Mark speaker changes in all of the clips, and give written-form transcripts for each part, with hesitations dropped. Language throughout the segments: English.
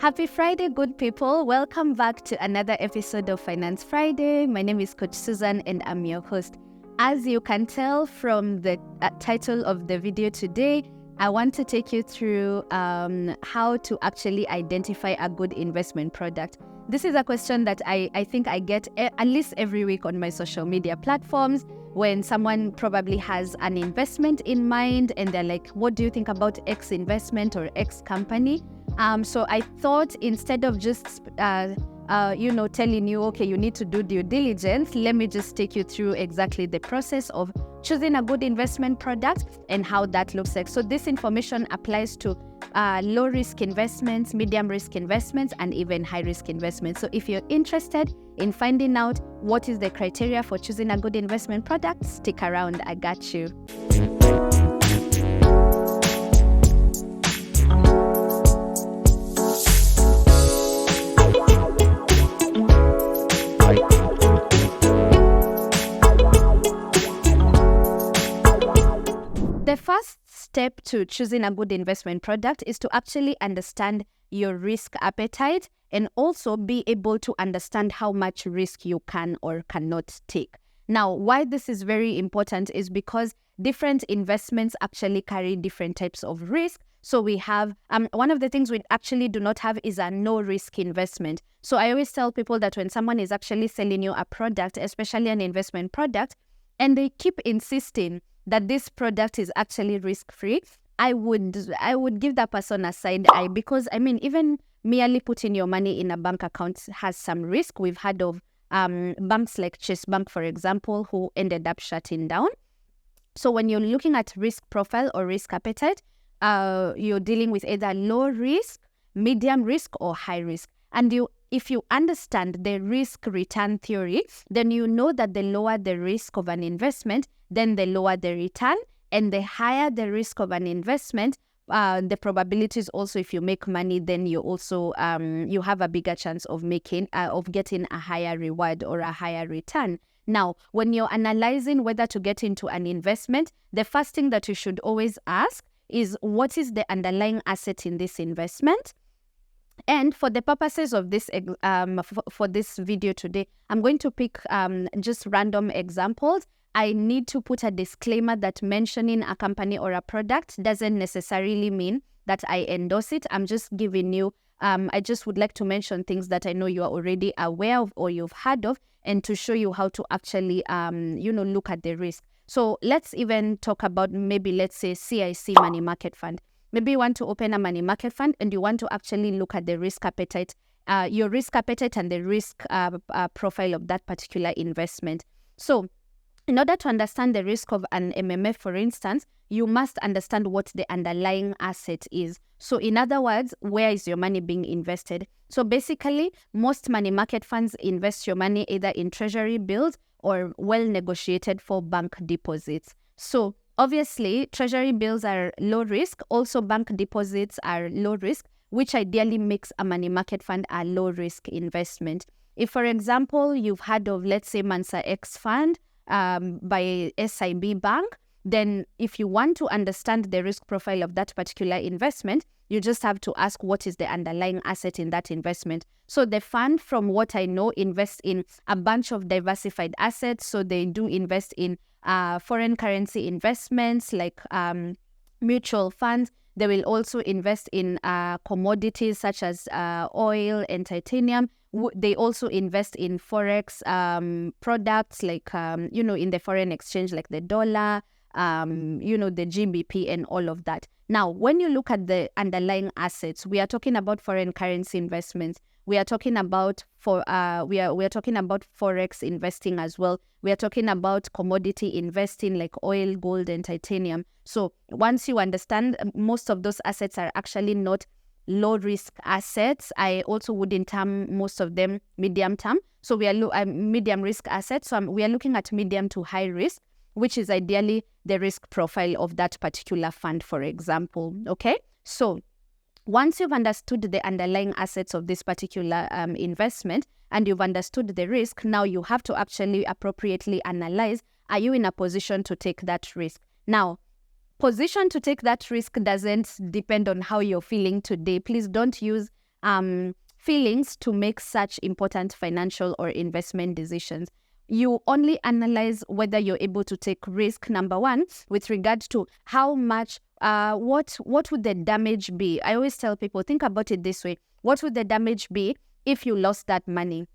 Speaker 1: Happy Friday, good people. Welcome back to another episode of Finance Friday. My name is Coach Susan and I'm your host. As you can tell from the title of the video today, I want to take you through how to actually identify a good investment product. This is a question that I think I get at least every week on my social media platforms when someone probably has an investment in mind and they're like, what do you think about X investment or X company? So I thought instead of just, telling you, okay, you need to do due diligence, let me just take you through exactly the process of choosing a good investment product and how that looks like. So this information applies to low risk investments, medium risk investments, and even high risk investments. So if you're interested in finding out what is the criteria for choosing a good investment product, stick around, I got you. The first step to choosing a good investment product is to actually understand your risk appetite and also be able to understand how much risk you can or cannot take. Now, why this is very important is because different investments actually carry different types of risk. So we have, one of the things we actually do not have is a no risk investment. So I always tell people that when someone is actually selling you a product, especially an investment product, and they keep insisting that this product is actually risk-free, I would give that person a side eye because, even merely putting your money in a bank account has some risk. We've heard of banks like Chase Bank, for example, who ended up shutting down. So when you're looking at risk profile or risk appetite, you're dealing with either low risk, medium risk, or high risk. And if you understand the risk return theory, then you know that the lower the risk of an investment, then the lower the return, and the higher the risk of an investment, the probabilities also, if you make money, then you also you have a bigger chance of getting a higher reward or a higher return. Now, when you're analyzing whether to get into an investment, the first thing that you should always ask is what is the underlying asset in this investment? And for the purposes of this for this video today, I'm going to pick just random examples. I need to put a disclaimer that mentioning a company or a product doesn't necessarily mean that I endorse it. I'm just giving you, I just would like to mention things that I know you are already aware of or you've heard of, and to show you how to actually, look at the risk. So let's even talk about maybe, let's say, CIC money market fund. Maybe you want to open a money market fund and you want to actually look at the risk appetite, your risk appetite and the risk profile of that particular investment. So in order to understand the risk of an MMF, for instance, you must understand what the underlying asset is. So in other words, where is your money being invested? So basically, most money market funds invest your money either in treasury bills or well-negotiated for bank deposits. So obviously, treasury bills are low risk. Also, bank deposits are low risk, which ideally makes a money market fund a low risk investment. If, for example, you've heard of, let's say, Mansa X fund by SIB Bank, then if you want to understand the risk profile of that particular investment, you just have to ask what is the underlying asset in that investment. So the fund, from what I know, invests in a bunch of diversified assets. So they do invest in foreign currency investments like mutual funds. They will also invest in commodities such as oil and titanium. They also invest in forex products like, in the foreign exchange like the dollar, the GBP and all of that. Now, when you look at the underlying assets, we are talking about foreign currency investments. We are talking about we are talking about forex investing as well. We are talking about commodity investing like oil, gold, and titanium. So once you understand, most of those assets are actually not low risk assets. I also wouldn't term most of them medium term. So we are medium risk assets. So we are looking at medium to high risk, which is ideally the risk profile of that particular fund, for example. Okay, so once you've understood the underlying assets of this particular investment and you've understood the risk, now you have to actually appropriately analyze, are you in a position to take that risk? Now, position to take that risk doesn't depend on how you're feeling today. Please don't use feelings to make such important financial or investment decisions. You only analyze whether you're able to take risk, number one, with regard to how much, what would the damage be? I always tell people, think about it this way. What would the damage be if you lost that money?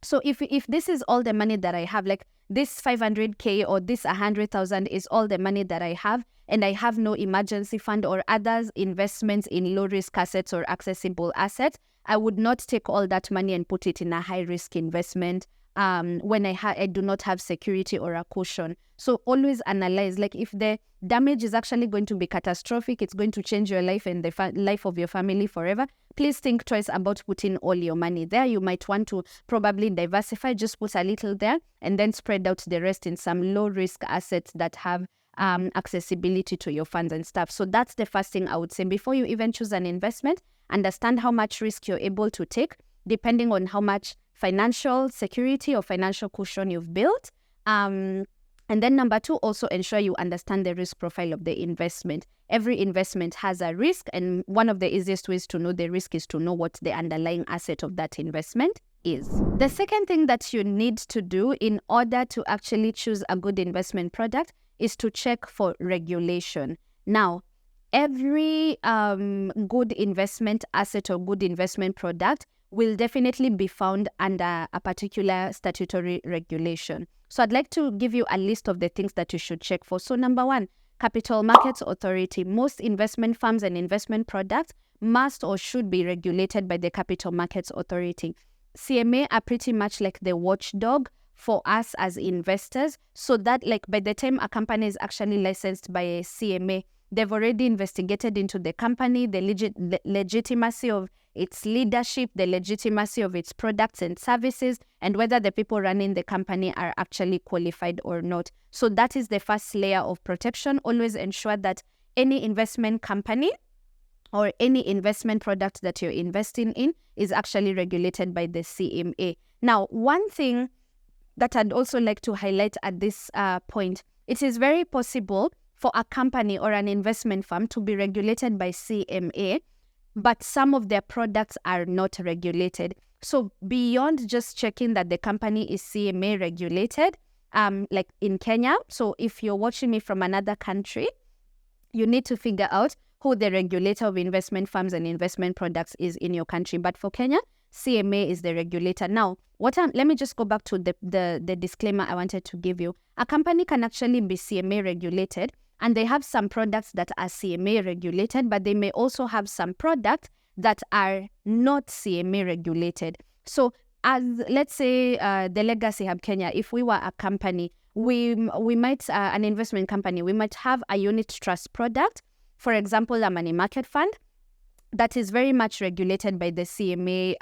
Speaker 1: So if this is all the money that I have, like this 500K or this 100,000 is all the money that I have, and I have no emergency fund or other investments in low risk assets or accessible assets, I would not take all that money and put it in a high risk investment when I do not have security or a cushion. So always analyze, like if the damage is actually going to be catastrophic, it's going to change your life and the life of your family forever, please think twice about putting all your money there. You might want to probably diversify, just put a little there and then spread out the rest in some low risk assets that have accessibility to your funds and stuff. So that's the first thing I would say. Before you even choose an investment, understand how much risk you're able to take, depending on how much financial security or financial cushion you've built. And then number two, also ensure you understand the risk profile of the investment. Every investment has a risk, and one of the easiest ways to know the risk is to know what the underlying asset of that investment is. The second thing that you need to do in order to actually choose a good investment product is to check for regulation. Now, every good investment asset or good investment product will definitely be found under a particular statutory regulation. So I'd like to give you a list of the things that you should check for. So number one, Capital Markets Authority. Most investment firms and investment products must or should be regulated by the Capital Markets Authority. CMA are pretty much like the watchdog for us as investors, so that like by the time a company is actually licensed by a CMA, they've already investigated into the company, the legitimacy of its leadership, the legitimacy of its products and services, and whether the people running the company are actually qualified or not. So that is the first layer of protection. Always ensure that any investment company or any investment product that you're investing in is actually regulated by the CMA. Now, one thing that I'd also like to highlight at this point, it is very possible for a company or an investment firm to be regulated by CMA, but some of their products are not regulated. So beyond just checking that the company is CMA regulated, like in Kenya, so if you're watching me from another country, you need to figure out who the regulator of investment firms and investment products is in your country. But for Kenya, CMA is the regulator. Now, let me just go back to the disclaimer I wanted to give you. A company can actually be CMA regulated, and they have some products that are CMA regulated, but they may also have some products that are not CMA regulated. So as let's say the Legacy Hub Kenya, if we were a company, we might, an investment company, we might have a unit trust product, for example, a money market fund, that is very much regulated by the CMA,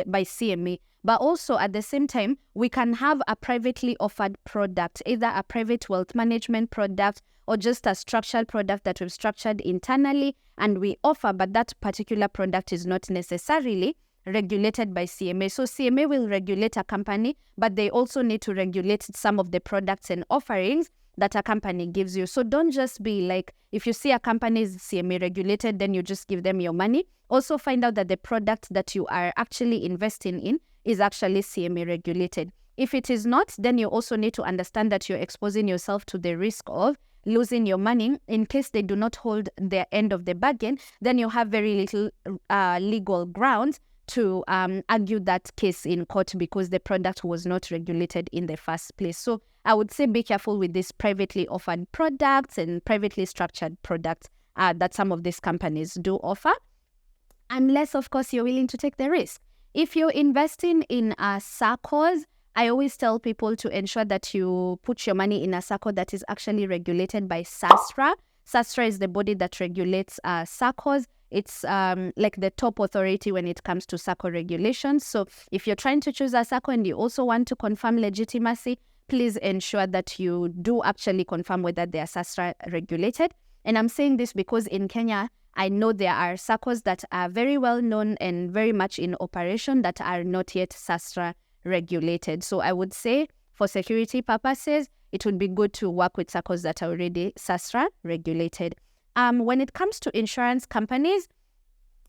Speaker 1: by CMA. But also at the same time, we can have a privately offered product, either a private wealth management product or just a structured product that we've structured internally and we offer, but that particular product is not necessarily regulated by CMA. So CMA will regulate a company, but they also need to regulate some of the products and offerings that a company gives you. So don't just be like, if you see a company is CMA regulated, then you just give them your money. Also find out that the product that you are actually investing in is actually CMA regulated. If it is not, then you also need to understand that you're exposing yourself to the risk of losing your money in case they do not hold their end of the bargain. Then you have very little legal grounds to argue that case in court because the product was not regulated in the first place. So I would say be careful with these privately offered products and privately structured products that some of these companies do offer, unless, of course, you're willing to take the risk. If you're investing in SACCOs, I always tell people to ensure that you put your money in a SACCO that is actually regulated by SASTRA. SASTRA is the body that regulates SACCOs. It's like the top authority when it comes to SACCO regulations. So if you're trying to choose a SACCO and you also want to confirm legitimacy, please ensure that you do actually confirm whether they are SASTRA regulated. And I'm saying this because in Kenya, I know there are SACCOs that are very well known and very much in operation that are not yet SASTRA regulated. So I would say for security purposes, it would be good to work with SACCOs that are already SASTRA regulated. When it comes to insurance companies,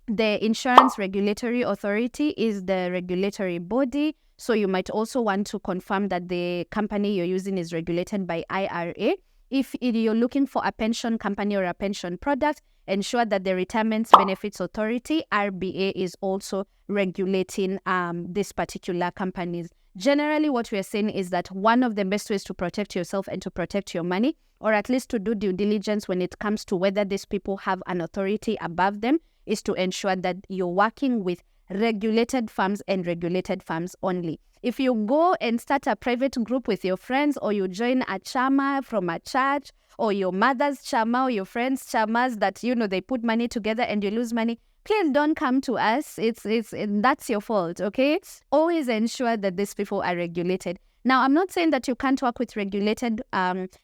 Speaker 1: The Insurance Regulatory Authority is the regulatory body. So you might also want to confirm that the company you're using is regulated by IRA. If you're looking for a pension company or a pension product, ensure that the Retirement Benefits Authority, RBA, is also regulating this particular companies. Generally, what we are saying is that one of the best ways to protect yourself and to protect your money, or at least to do due diligence when it comes to whether these people have an authority above them, is to ensure that you're working with regulated firms and regulated firms only. If you go and start a private group with your friends, or you join a chama from a church, or your mother's chama or your friend's chamas that, they put money together and you lose money, please don't come to us. That's your fault, okay? Always ensure that these people are regulated. Now, I'm not saying that you can't work with regulated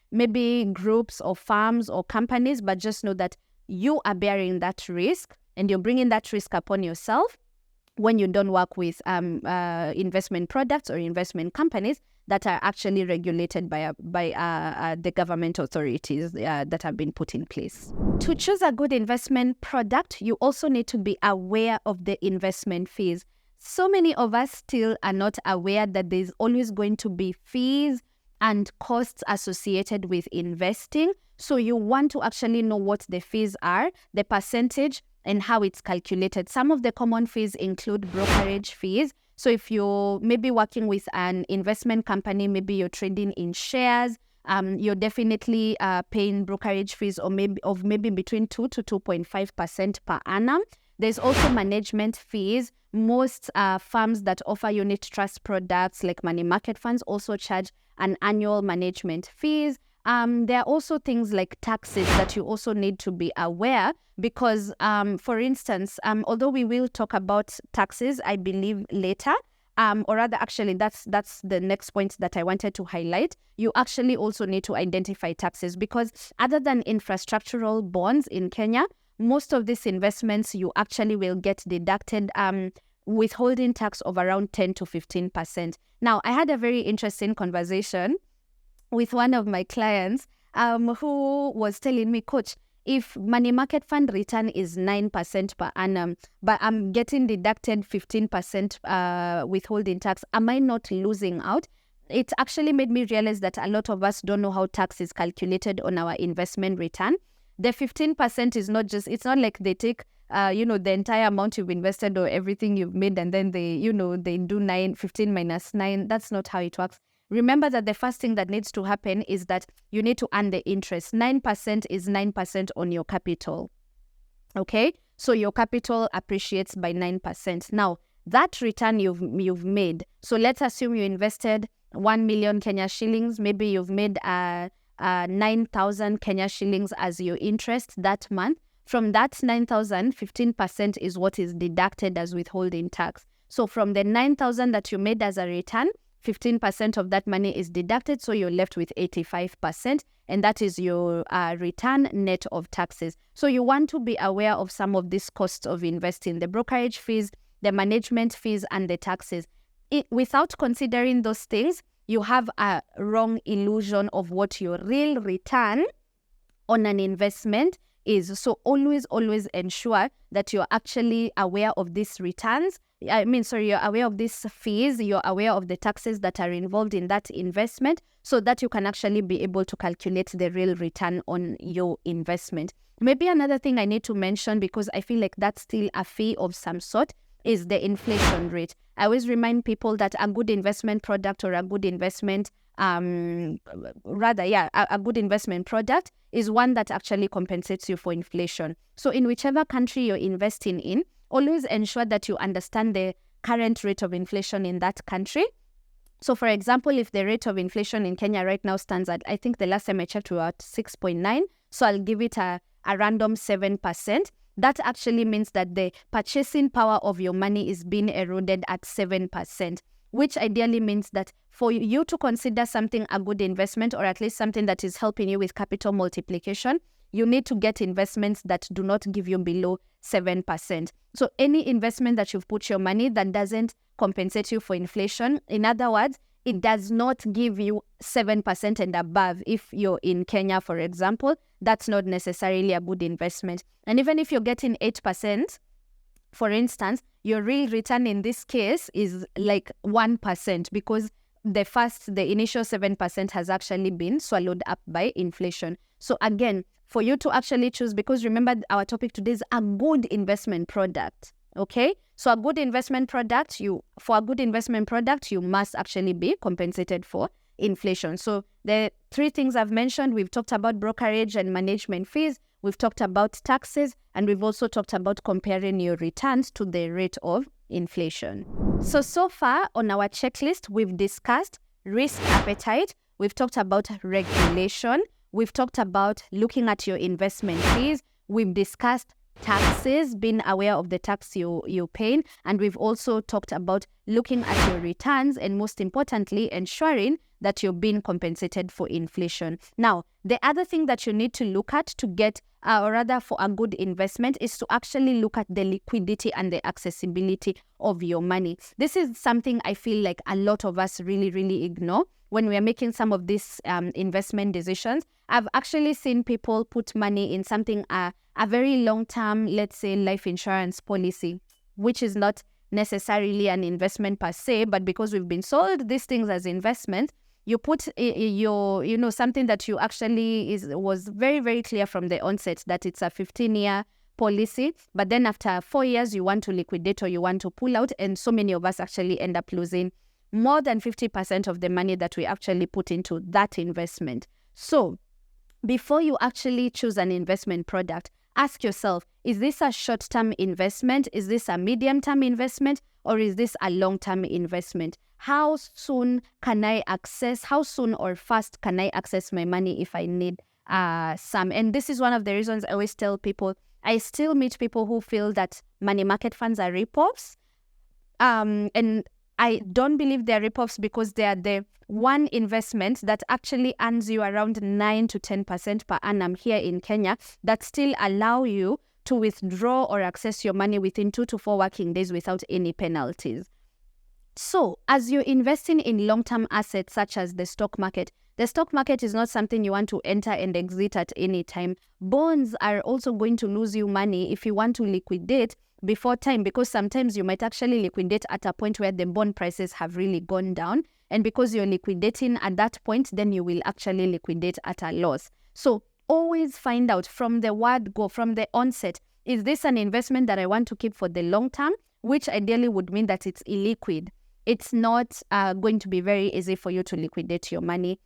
Speaker 1: maybe groups or firms or companies, but just know that you are bearing that risk and you're bringing that risk upon yourself when you don't work with investment products or investment companies that are actually regulated by the government authorities that have been put in place. To choose a good investment product, you also need to be aware of the investment fees. So many of us still are not aware that there's always going to be fees and costs associated with investing. So you want to actually know what the fees are, the percentage, and how it's calculated. Some of the common fees include brokerage fees. So if you're maybe working with an investment company, maybe you're trading in shares, you're definitely paying brokerage fees of maybe between 2 to 2.5% per annum. There's also management fees. Most firms that offer unit trust products like money market funds also charge an annual management fees. There are also things like taxes that you also need to be aware because, for instance, although we will talk about taxes, I believe, later, or rather, actually, that's the next point that I wanted to highlight. You actually also need to identify taxes because other than infrastructural bonds in Kenya, most of these investments you actually will get deducted withholding tax of around 10 to 15%. Now, I had a very interesting conversation with one of my clients who was telling me, Coach, if money market fund return is 9% per annum, but I'm getting deducted 15% withholding tax, am I not losing out? It actually made me realize that a lot of us don't know how tax is calculated on our investment return. The 15% is not just, it's not like they take the entire amount you've invested or everything you've made and then they do 15 minus 9. That's not how it works. Remember that the first thing that needs to happen is that you need to earn the interest. 9% is 9% on your capital. Okay? So your capital appreciates by 9%. Now, that return you've made, so let's assume you invested 1 million Kenya shillings, maybe you've made 9,000 Kenya shillings as your interest that month. From that 9,000, 15% is what is deducted as withholding tax. So from the 9,000 that you made as a return, 15% of that money is deducted, so you're left with 85%, and that is your return net of taxes. So you want to be aware of some of these costs of investing, the brokerage fees, the management fees, and the taxes. Without considering those things, you have a wrong illusion of what your real return on an investment is. So always ensure that you're actually aware of these returns. You're aware of these fees, you're aware of the taxes that are involved in that investment so that you can actually be able to calculate the real return on your investment. Maybe another thing I need to mention, because I feel like that's still a fee of some sort, is the inflation rate. I always remind people that a good investment product or a good investment, a good investment product is one that actually compensates you for inflation. So in whichever country you're investing in, always ensure that you understand the current rate of inflation in that country. So for example, if the rate of inflation in Kenya right now stands at, I think the last time I checked, we were at 6.9. So I'll give it a random 7%. That actually means that the purchasing power of your money is being eroded at 7%, which ideally means that for you to consider something a good investment, or at least something that is helping you with capital multiplication, you need to get investments that do not give you below 7%. So any investment that you've put your money that doesn't compensate you for inflation, in other words, it does not give you 7% and above. If you're in Kenya, for example, that's not necessarily a good investment. And even if you're getting 8%, For instance, your real return in this case is like 1% because the initial 7% has actually been swallowed up by inflation. So again, for you to actually choose, because remember our topic today is a good investment product. Okay, so for a good investment product, you must actually be compensated for inflation. So the three things I've mentioned, we've talked about brokerage and management fees, we've talked about taxes, and we've also talked about comparing your returns to the rate of inflation. So far on our checklist, we've discussed risk appetite, we've talked about regulation, we've talked about looking at your investment fees, we've discussed taxes, being aware of the tax you're paying, and we've also talked about looking at your returns and most importantly, ensuring that you're being compensated for inflation. Now, the other thing that you need to look at to get, or rather for a good investment, is to actually look at the liquidity and the accessibility of your money. This is something I feel like a lot of us really, really ignore when we are making some of these investment decisions. I've actually seen people put money in something, a very long-term, let's say, life insurance policy, which is not necessarily an investment per se, but because we've been sold these things as investment, you put your, something that you actually was very, very clear from the onset that it's a 15-year policy, but then after 4 years, you want to liquidate or you want to pull out, and so many of us actually end up losing more than 50% of the money that we actually put into that investment. So before you actually choose an investment product, ask yourself, is this a short-term investment? Is this a medium-term investment? Or is this a long-term investment? How soon or fast can I access my money if I need some? And this is one of the reasons I always tell people, I still meet people who feel that money market funds are rip-offs. And I don't believe they're rip-offs because they are the one investment that actually earns you around 9 to 10% per annum here in Kenya that still allow you to withdraw or access your money within 2 to 4 working days without any penalties. So as you're investing in long-term assets such as the stock market is not something you want to enter and exit at any time. Bonds are also going to lose you money if you want to liquidate before time, because sometimes you might actually liquidate at a point where the bond prices have really gone down. And because you're liquidating at that point, then you will actually liquidate at a loss. So always find out from the word go, from the onset, is this an investment that I want to keep for the long term, which ideally would mean that it's illiquid. It's not going to be very easy for you to liquidate your money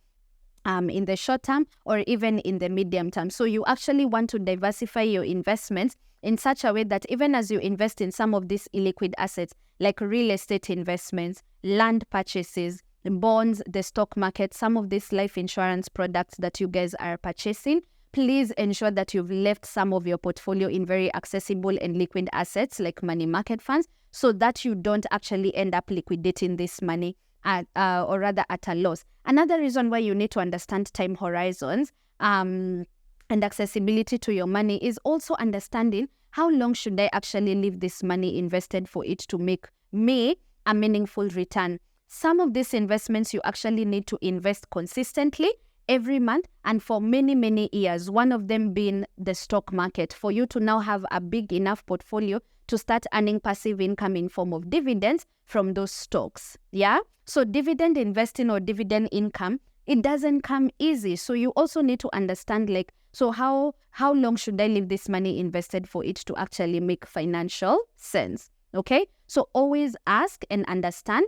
Speaker 1: in the short term or even in the medium term. So you actually want to diversify your investments in such a way that even as you invest in some of these illiquid assets like real estate investments, land purchases, bonds, the stock market, some of these life insurance products that you guys are purchasing, please ensure that you've left some of your portfolio in very accessible and liquid assets like money market funds so that you don't actually end up liquidating this money at a loss. Another reason why you need to understand time horizons and accessibility to your money is also understanding how long should I actually leave this money invested for it to make me a meaningful return. Some of these investments you actually need to invest consistently every month and for many, many years, one of them being the stock market, for you to now have a big enough portfolio to start earning passive income in form of dividends from those stocks. Yeah? So dividend investing or dividend income, it doesn't come easy. So you also need to understand so how long should I leave this money invested for it to actually make financial sense? Okay? So always ask and understand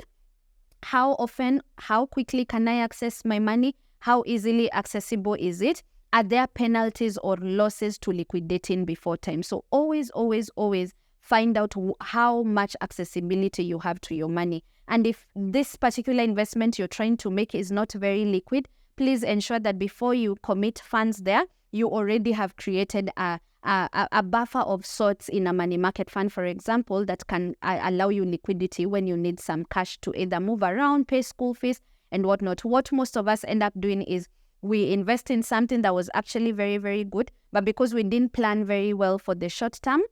Speaker 1: how often, how quickly can I access my money? How easily accessible is it? Are there penalties or losses to liquidating before time? So always, always, always find out how much accessibility you have to your money. And if this particular investment you're trying to make is not very liquid, please ensure that before you commit funds there, you already have created a buffer of sorts in a money market fund, for example, that can allow you liquidity when you need some cash to either move around, pay school fees, and whatnot. What most of us end up doing is we invest in something that was actually very, very good, but because we didn't plan very well for the short term,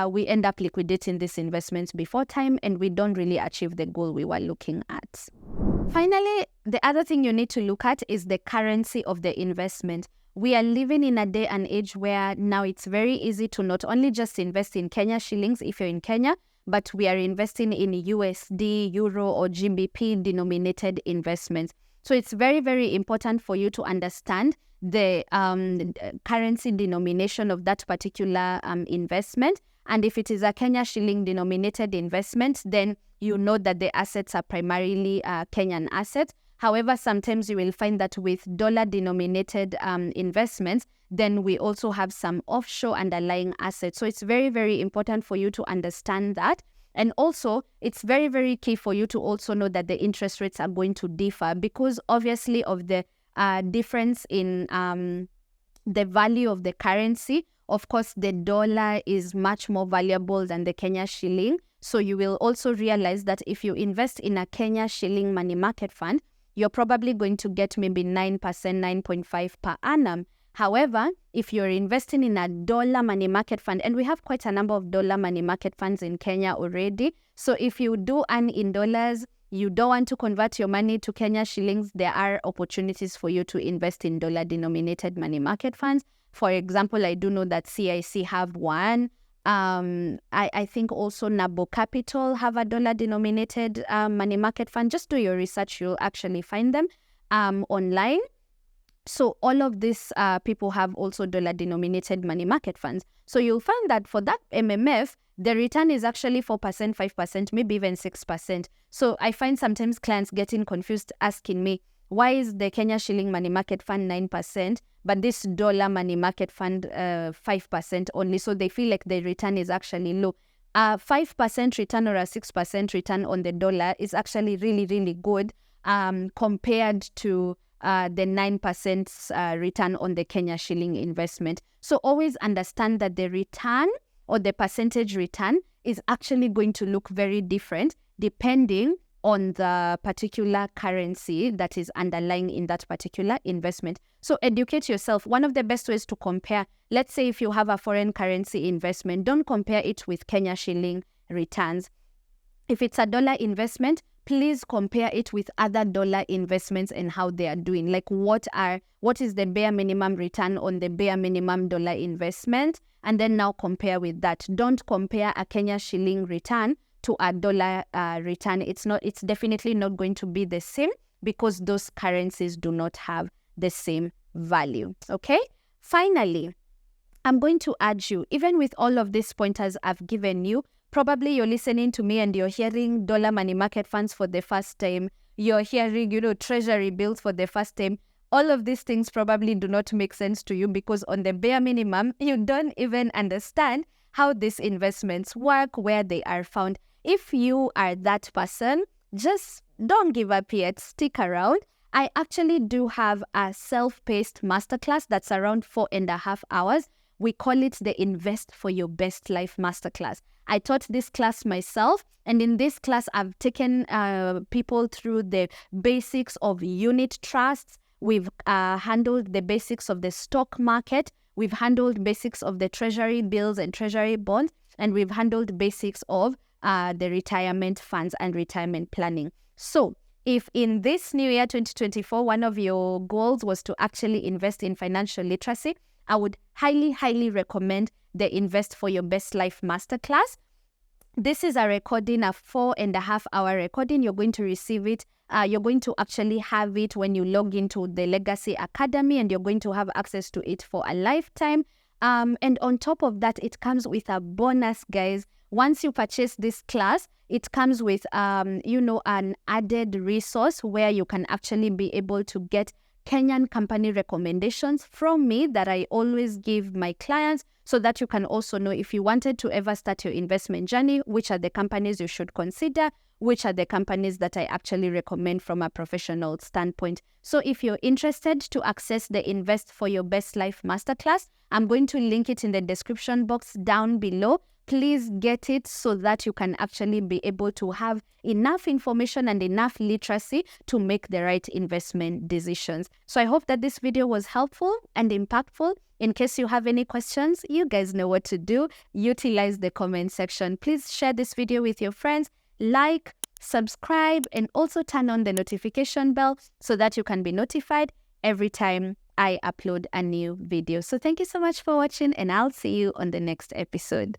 Speaker 1: we end up liquidating these investments before time and we don't really achieve the goal we were looking at. Finally, the other thing you need to look at is the currency of the investment. We are living in a day and age where now it's very easy to not only just invest in Kenya shillings if you're in Kenya, but we are investing in USD, Euro, or GBP denominated investments. So it's very, very important for you to understand the currency denomination of that particular investment. And if it is a Kenya shilling denominated investment, then you know that the assets are primarily Kenyan assets. However, sometimes you will find that with dollar denominated investments, then we also have some offshore underlying assets. So it's very, very important for you to understand that. And also, it's very, very key for you to also know that the interest rates are going to differ because obviously of the difference in the value of the currency. Of course, the dollar is much more valuable than the Kenya shilling. So you will also realize that if you invest in a Kenya shilling money market fund, you're probably going to get maybe 9%, 9.5% per annum. However, if you're investing in a dollar money market fund, and we have quite a number of dollar money market funds in Kenya already. So if you do earn in dollars, you don't want to convert your money to Kenya shillings, there are opportunities for you to invest in dollar denominated money market funds. For example, I do know that CIC have one. I think also Nabo Capital have a dollar denominated money market fund. Just do your research, you'll actually find them online. So all of these people have also dollar denominated money market funds. So you'll find that for that MMF, the return is actually 4%, 5%, maybe even 6%. So I find sometimes clients getting confused asking me, why is the Kenya shilling money market fund 9%, but this dollar money market fund 5% only? So they feel like the return is actually low. 5% return or a 6% return on the dollar is actually really, really good compared to the 9% return on the Kenya shilling investment. So always understand that the return or the percentage return is actually going to look very different depending on the particular currency that is underlying in that particular investment. So educate yourself. One of the best ways to compare, let's say if you have a foreign currency investment, don't compare it with Kenya shilling returns. If it's a dollar investment, please compare it with other dollar investments and how they are doing. Like what is the bare minimum return on the bare minimum dollar investment? And then now compare with that. Don't compare a Kenya shilling return to a dollar return. It's definitely not going to be the same because those currencies do not have the same value. Okay? Finally, I'm going to urge you, even with all of these pointers I've given you, probably you're listening to me and you're hearing dollar money market funds for the first time. You're hearing, treasury bills for the first time. All of these things probably do not make sense to you because on the bare minimum, you don't even understand how these investments work, where they are found. If you are that person, just don't give up yet. Stick around. I actually do have a self-paced masterclass that's around 4.5 hours. We call it the Invest for Your Best Life Masterclass. I taught this class myself, and in this class, I've taken people through the basics of unit trusts. We've handled the basics of the stock market. We've handled basics of the treasury bills and treasury bonds, and we've handled basics of the retirement funds and retirement planning. So if in this new year 2024, one of your goals was to actually invest in financial literacy, I would highly, highly recommend the Invest for Your Best Life Masterclass. This is a recording, a 4.5 hour recording. You're going to receive it. You're going to actually have it when you log into the Legacy Academy, and you're going to have access to it for a lifetime. And on top of that, it comes with a bonus, guys. Once you purchase this class, it comes with, an added resource where you can actually be able to get Kenyan company recommendations from me that I always give my clients so that you can also know if you wanted to ever start your investment journey, which are the companies you should consider, which are the companies that I actually recommend from a professional standpoint. So if you're interested to access the Invest for Your Best Life Masterclass, I'm going to link it in the description box down below. Please get it so that you can actually be able to have enough information and enough literacy to make the right investment decisions. So I hope that this video was helpful and impactful. In case you have any questions, you guys know what to do. Utilize the comment section. Please share this video with your friends. Like, subscribe, and also turn on the notification bell so that you can be notified every time I upload a new video. So thank you so much for watching, and I'll see you on the next episode.